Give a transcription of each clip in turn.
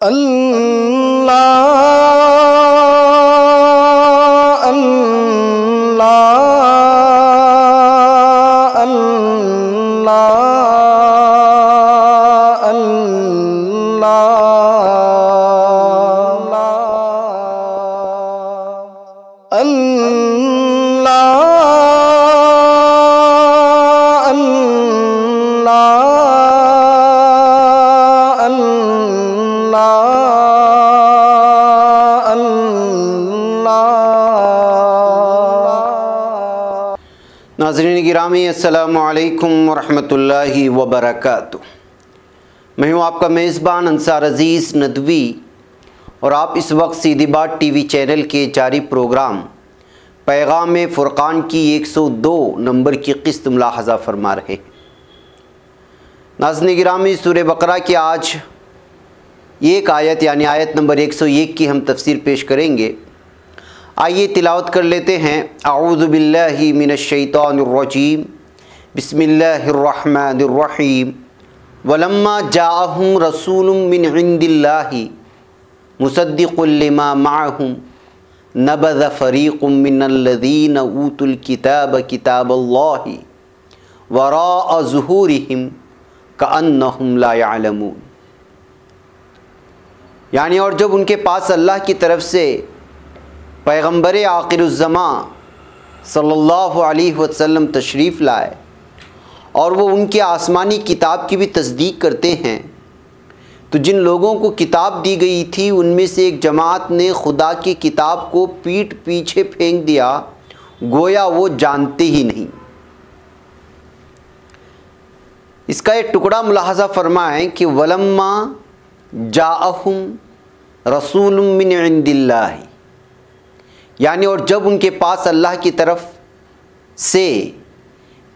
اللہ اللہ اللہ اللہ ناظرین گرامی، السلام علیکم ورحمۃ اللہ وبرکاتہ۔ میں ہوں آپ کا میزبان انصار عزیز ندوی، اور آپ اس وقت سیدھی بات ٹی وی چینل کے جاری پروگرام پیغام فرقان کی 102 نمبر کی قسط ملاحظہ فرما رہے ہیں۔ ناظرین گرامی، سورہ بقرہ کی آج ایک آیت یعنی آیت نمبر 101 کی ہم تفسیر پیش کریں گے۔ آئیے تلاوت کر لیتے ہیں۔ اعوذ باللہ من الشیطان الرجیم، بسم اللہ الرحمن الرحیم۔ وَلَمَّا جَاءَهُمْ رَسُولٌ مِّنْ عِنْدِ اللَّهِ مُصَدِّقٌ لِّمَا مَعَهُمْ نَبَذَ فَرِيقٌ مِّنَ الَّذِينَ أُوتُوا الْكِتَابَ كِتَابَ اللَّهِ وَرَاءَ ظُهُورِهِمْ كَأَنَّهُمْ لَا يَعْلَمُونَ۔ یعنی اور جب ان کے پاس اللہ کی طرف سے پیغمبر آخر الزمان صلی اللہ علیہ وسلم تشریف لائے اور وہ ان کے آسمانی کتاب کی بھی تصدیق کرتے ہیں، تو جن لوگوں کو کتاب دی گئی تھی ان میں سے ایک جماعت نے خدا کی کتاب کو پیٹھ پیچھے پھینک دیا، گویا وہ جانتے ہی نہیں۔ اس کا ایک ٹکڑا ملاحظہ فرمائیں کہ وَلَمَّا جَاءَهُمْ رَسُولٌ مِّنْ عِنْدِ اللَّهِ، یعنی اور جب ان کے پاس اللہ کی طرف سے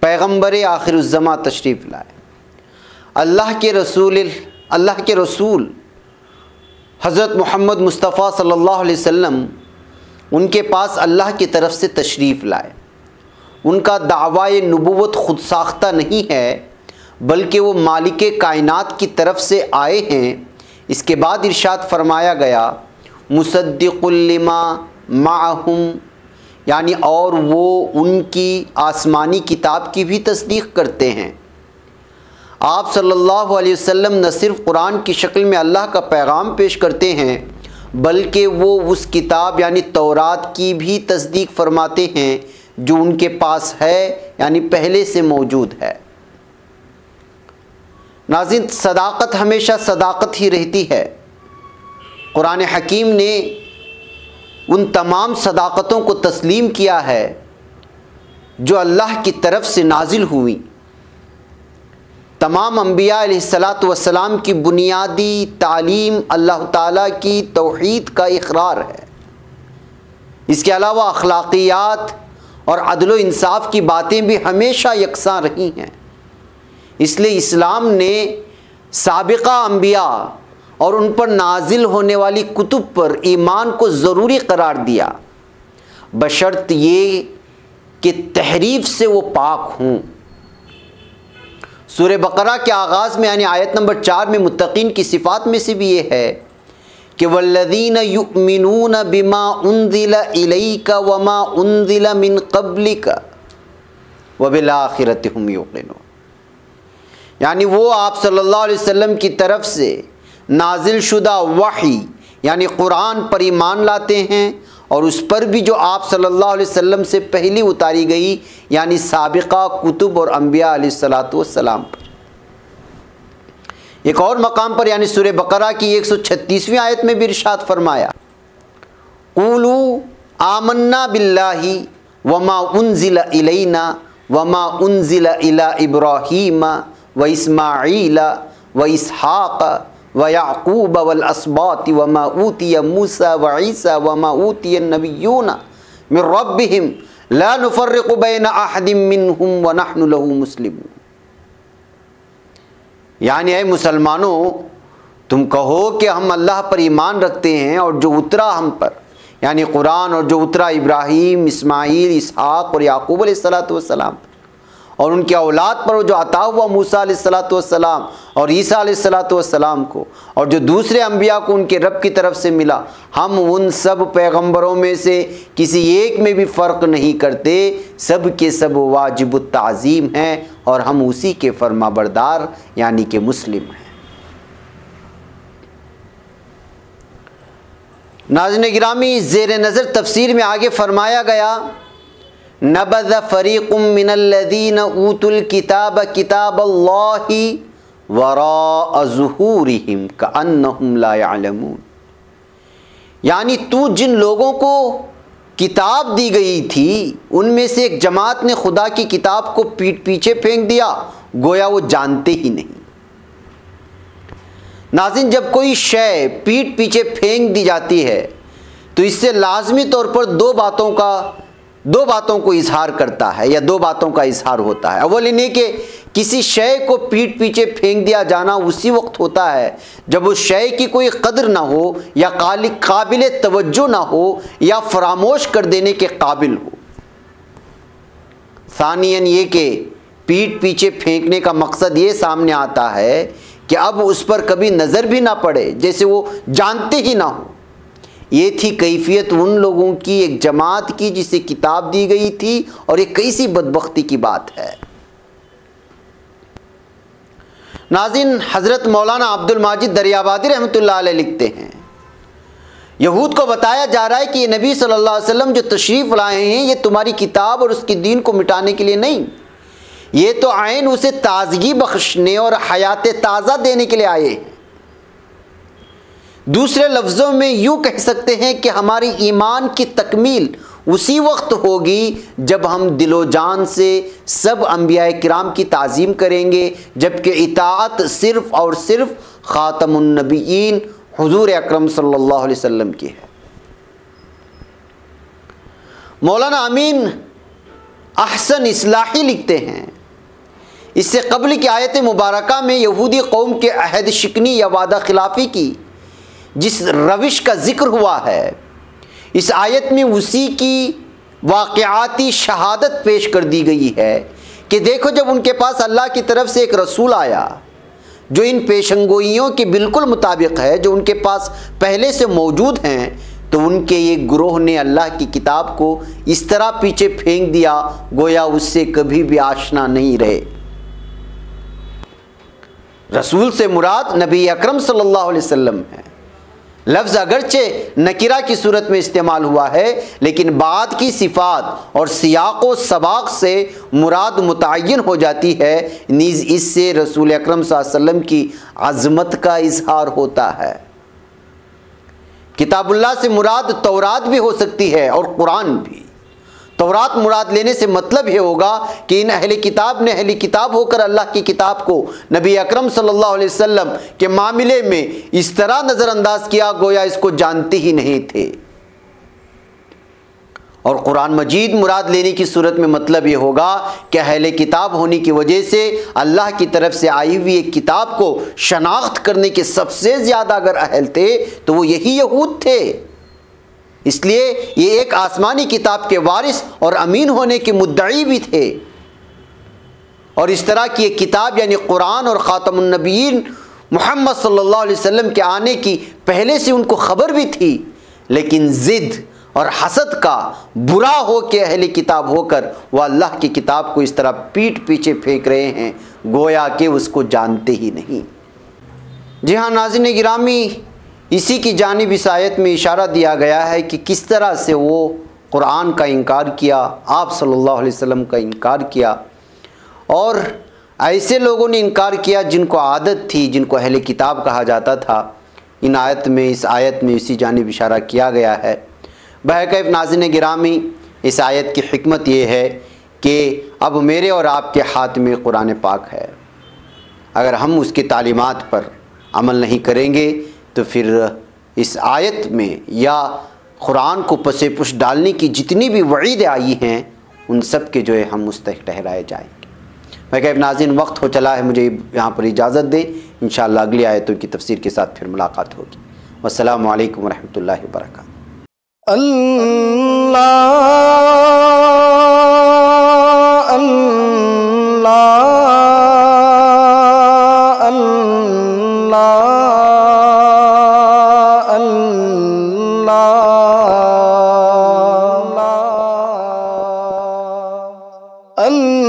پیغمبر آخر الزمان تشریف لائے، اللہ کے رسول حضرت محمد مصطفیٰ صلی اللہ علیہ وسلم ان کے پاس اللہ کی طرف سے تشریف لائے۔ ان کا دعویٰ نبوت خود ساختہ نہیں ہے، بلکہ وہ مالک کائنات کی طرف سے آئے ہیں۔ اس کے بعد ارشاد فرمایا گیا مصدق لما معہم، یعنی اور وہ ان کی آسمانی کتاب کی بھی تصدیق کرتے ہیں۔ آپ صلی اللہ علیہ وسلم نہ صرف قرآن کی شکل میں اللہ کا پیغام پیش کرتے ہیں، بلکہ وہ اس کتاب یعنی تورات کی بھی تصدیق فرماتے ہیں جو ان کے پاس ہے، یعنی پہلے سے موجود ہے۔ ناظرین، صداقت ہمیشہ صداقت ہی رہتی ہے۔ قرآن حکیم نے ان تمام صداقتوں کو تسلیم کیا ہے جو اللہ کی طرف سے نازل ہوئیں۔ تمام انبیاء علیہ السلام کی بنیادی تعلیم اللہ تعالیٰ کی توحید کا اقرار ہے۔ اس کے علاوہ اخلاقیات اور عدل و انصاف کی باتیں بھی ہمیشہ یکساں رہی ہیں۔ اس لیے اسلام نے سابقہ انبیاء اور ان پر نازل ہونے والی کتب پر ایمان کو ضروری قرار دیا، بشرط یہ کہ تحریف سے وہ پاک ہوں۔ سورہ بقرہ کے آغاز میں یعنی آیت نمبر 4 میں متقین کی صفات میں سے بھی یہ ہے کہ وَالَّذِينَ يُؤْمِنُونَ بِمَا أُنزِلَ إِلَيْكَ وَمَا أُنزِلَ مِن قَبْلِكَ وَبِالْآخِرَةِ هُمْ يُوقِنُونَ، یعنی وہ آپ صلی اللہ علیہ وسلم کی طرف سے نازل شدہ وحی یعنی قرآن پر ایمان لاتے ہیں، اور اس پر بھی جو آپ صلی اللہ علیہ وسلم سے پہلی اتاری گئی یعنی سابقہ کتب اور انبیاء علیہ السلام پر۔ ایک اور مقام پر یعنی سورہ بقرہ کی 136ویں آیت میں بھی ارشاد فرمایا قولوا آمنا باللہ وما انزل الینا وما انزل الی ابراہیم واسماعیل واسحاق وَيَعْقُوبَ وَالْأَسْبَاطِ وَمَا أُوتِيَ مُوسَى وَعِيسَى وَمَا أُوتِيَ النَّبِيُّونَ مِن رَبِّهِمْ لَا نُفَرِّقُ بَيْنَ أَحَدٍ مِّنْهُمْ وَنَحْنُ لَهُ مُسْلِمُونَ، یعنی اے مسلمانوں، تم کہو کہ ہم اللہ پر ایمان رکھتے ہیں اور جو اترا ہم پر یعنی قرآن اور جو اترا ابراہیم، اسماعیل، اسحاق اور یعقوب علیہ السلام پر، اور ان کی اولاد پر جو عطا ہوا موسیٰ علیہ الصلوۃ والسلام اور عیسیٰ علیہ الصلوۃ والسلام کو، اور جو دوسرے انبیاء کو ان کے رب کی طرف سے ملا، ہم ان سب پیغمبروں میں سے کسی ایک میں بھی فرق نہیں کرتے، سب کے سب واجب التعظیم ہیں اور ہم اسی کے فرما بردار یعنی کہ مسلم ہیں۔ ناظرین گرامی، زیر نظر تفسیر میں آگے فرمایا گیا نبذ فریق من الذین اوتوا الکتاب کتاب اللہ وراء ظہورہم کأنہم لا یعلمون، یعنی تو جن لوگوں کو کتاب دی گئی تھی ان میں سے ایک جماعت نے خدا کی کتاب کو پیٹھ پیچھے پھینک دیا گویا وہ جانتے ہی نہیں۔ ناظرین، جب کوئی شے پیٹھ پیچھے پھینک دی جاتی ہے تو اس سے لازمی طور پر دو باتوں کو اظہار کرتا ہے یا دو باتوں کا اظہار ہوتا ہے۔ اول یہ کہ کسی شے کو پیٹھ پیچھے پھینک دیا جانا اسی وقت ہوتا ہے جب اس شے کی کوئی قدر نہ ہو یا قابل توجہ نہ ہو یا فراموش کر دینے کے قابل ہو۔ ثانیاً یہ کہ پیٹھ پیچھے پھینکنے کا مقصد یہ سامنے آتا ہے کہ اب اس پر کبھی نظر بھی نہ پڑے، جیسے وہ جانتے ہی نہ ہو۔ یہ تھی کیفیت ان لوگوں کی ایک جماعت کی جسے کتاب دی گئی تھی، اور یہ کیسی بدبختی کی بات ہے۔ ناظرین، حضرت مولانا عبد الماجد دریابادی رحمۃ اللہ علیہ لکھتے ہیں یہود کو بتایا جا رہا ہے کہ یہ نبی صلی اللہ علیہ وسلم جو تشریف لائے ہیں یہ تمہاری کتاب اور اس کے دین کو مٹانے کے لیے نہیں، یہ تو عین اسے تازگی بخشنے اور حیات تازہ دینے کے لیے آئے ہیں۔ دوسرے لفظوں میں یوں کہہ سکتے ہیں کہ ہماری ایمان کی تکمیل اسی وقت ہوگی جب ہم دل و جان سے سب انبیاء کرام کی تعظیم کریں گے، جبکہ اطاعت صرف اور صرف خاتم النبیین حضور اکرم صلی اللہ علیہ وسلم کی ہے۔ مولانا امین احسن اصلاحی لکھتے ہیں اس سے قبل کی آیت مبارکہ میں یہودی قوم کے عہد شکنی یا وعدہ خلافی کی جس روش کا ذکر ہوا ہے، اس آیت میں اسی کی واقعاتی شہادت پیش کر دی گئی ہے کہ دیکھو جب ان کے پاس اللہ کی طرف سے ایک رسول آیا جو ان پیشنگوئیوں کے بالکل مطابق ہے جو ان کے پاس پہلے سے موجود ہیں، تو ان کے ایک گروہ نے اللہ کی کتاب کو اس طرح پیچھے پھینک دیا گویا اس سے کبھی بھی آشنا نہیں رہے۔ رسول سے مراد نبی اکرم صلی اللہ علیہ وسلم ہے۔ لفظ اگرچہ نکرہ کی صورت میں استعمال ہوا ہے لیکن بعد کی صفات اور سیاق و سباق سے مراد متعین ہو جاتی ہے، نیز اس سے رسول اکرم صلی اللہ علیہ وسلم کی عظمت کا اظہار ہوتا ہے۔ کتاب اللہ سے مراد تورات بھی ہو سکتی ہے اور قرآن بھی۔ تورات مراد لینے سے مطلب یہ ہوگا کہ ان اہل کتاب نے اہل کتاب ہو کر اللہ کی کتاب کو نبی اکرم صلی اللہ علیہ وسلم کے معاملے میں اس طرح نظر انداز کیا گویا اس کو جانتے ہی نہیں تھے۔ اور قرآن مجید مراد لینے کی صورت میں مطلب یہ ہوگا کہ اہل کتاب ہونے کی وجہ سے اللہ کی طرف سے آئی ہوئی ایک کتاب کو شناخت کرنے کے سب سے زیادہ اگر اہل تھے تو وہ یہی یہود تھے۔ اس لیے یہ ایک آسمانی کتاب کے وارث اور امین ہونے کے مدعی بھی تھے، اور اس طرح کی ایک کتاب یعنی قرآن اور خاتم النبیین محمد صلی اللہ علیہ وسلم کے آنے کی پہلے سے ان کو خبر بھی تھی، لیکن ضد اور حسد کا برا ہو کے اہل کتاب ہو کر وہ اللہ کی کتاب کو اس طرح پیٹھ پیچھے پھینک رہے ہیں گویا کہ اس کو جانتے ہی نہیں۔ جی ہاں ناظرین گرامی، اسی کی جانب اس آیت میں اشارہ دیا گیا ہے کہ کس طرح سے وہ قرآن کا انکار کیا، آپ صلی اللہ علیہ وسلم کا انکار کیا، اور ایسے لوگوں نے انکار کیا جن کو عادت تھی، جن کو اہل کتاب کہا جاتا تھا۔ اس آیت میں اسی جانب اشارہ کیا گیا ہے۔ بہرکیف ناظرین گرامی، اس آیت کی حکمت یہ ہے کہ اب میرے اور آپ کے ہاتھ میں قرآن پاک ہے، اگر ہم اس کی تعلیمات پر عمل نہیں کریں گے تو پھر اس آیت میں یا قرآن کو پس پش ڈالنے کی جتنی بھی وعیدیں آئی ہیں ان سب کے جو ہے ہم مستحق ٹھہرائے جائیں گے۔ میں کہ ناظرین وقت ہو چلا ہے، مجھے یہاں پر اجازت دیں، انشاءاللہ اگلی آیتوں کی تفسیر کے ساتھ پھر ملاقات ہوگی۔ والسلام علیکم ورحمۃ اللہ وبرکاتہ۔ اللہ أن